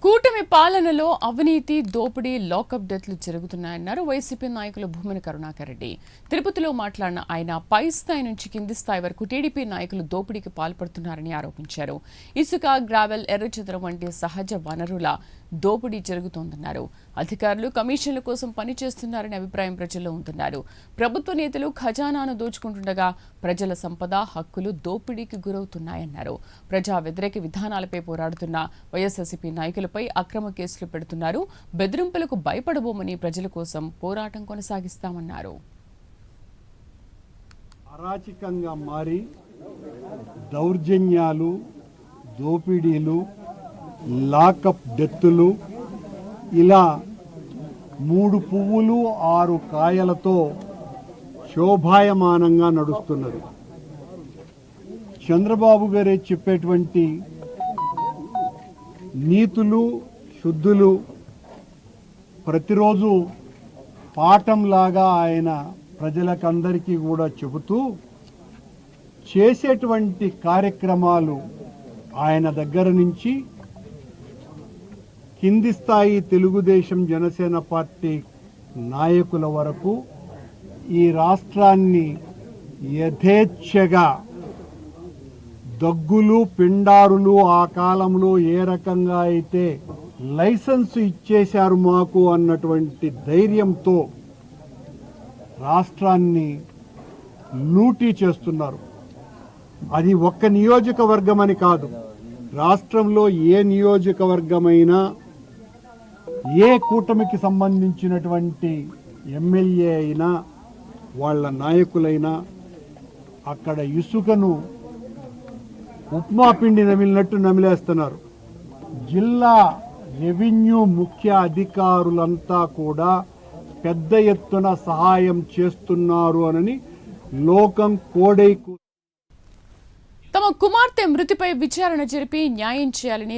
కూటమి పాలనలో అవినీతి, దోపిడీ, లాకప్ డెత్లు జరుగుతున్నాయన్నారు వైసీపీ నాయకులు భూమన కరుణాకర్ రెడ్డి. తిరుపతిలో మాట్లాడిన ఆయన పై స్థాయి నుంచి కింది స్థాయి వరకు టీడీపీ నాయకులు దోపిడీకి పాల్పడుతున్నారని ఆరోపించారు. ఇసుక, గ్రావెల్, ఎర్రచంద్రం వంటి సహజ వనరుల దోపిడీ జరుగుతోందన్నారు. అధికారులు కమిషన్ల కోసం పనిచేస్తున్నారనే అభిప్రాయం ప్రజల్లో ఉంటున్నారు. ప్రభుత్వ నేతలు ఖజానాను దోచుకుంటుండగా ప్రజల సంపద, హక్కులు దోపిడీకి గురవుతున్నాయన్నారు. ప్రజా వ్యతిరేక విధానాలపై పోరాడుతున్న వైఎస్ఆర్సీపీ నాయకులపై అక్రమ కేసులు పెడుతున్నారు. బెదిరింపులకు భయపడబోమని ప్రజల కోసం పోరాటం కొనసాగిస్తామన్నారు. అరాచకంగా మారి దౌర్జన్యాలు, దోపిడీలు, లాకప్ డెత్తులు ఇలా 3 పువ్వులు 6 కాయలతో శోభాయమానంగా నడుస్తున్నది. చంద్రబాబు గారే చెప్పేటువంటి నీతులు, శుద్ధులు ప్రతిరోజు పాఠంలాగా ఆయన ప్రజలకందరికీ కూడా చెబుతూ చేసేటువంటి కార్యక్రమాలు ఆయన దగ్గర నుంచి కింది స్థాయి తెలుగుదేశం, జనసేన పార్టీ నాయకుల వరకు ఈ రాష్ట్రాన్ని యథేచ్ఛగా దగ్గులు, పిండారులు ఆ కాలంలో ఏ రకంగా అయితే లైసెన్స్ ఇచ్చేశారు మాకు అన్నటువంటి ధైర్యంతో రాష్ట్రాన్ని లూటీ చేస్తున్నారు. అది ఒక్క నియోజకవర్గం అని కాదు, రాష్ట్రంలో ఏ నియోజకవర్గమైనా ఏ కూటమికి సంబంధించినటువంటి ఎమ్మెల్యే అయినా వాళ్ళ నాయకులైనా అక్కడ ఇసుకను ఉప్మా పిండి నమిలినట్టు నమిలేస్తున్నారు. జిల్లా రెవెన్యూ ముఖ్య అధికారులంతా కూడా పెద్ద ఎత్తున సహాయం చేస్తున్నారు అని లోకం కోడై తమ కుమార్తె మృతిపై విచారణ జరిపి న్యాయం చేయాలని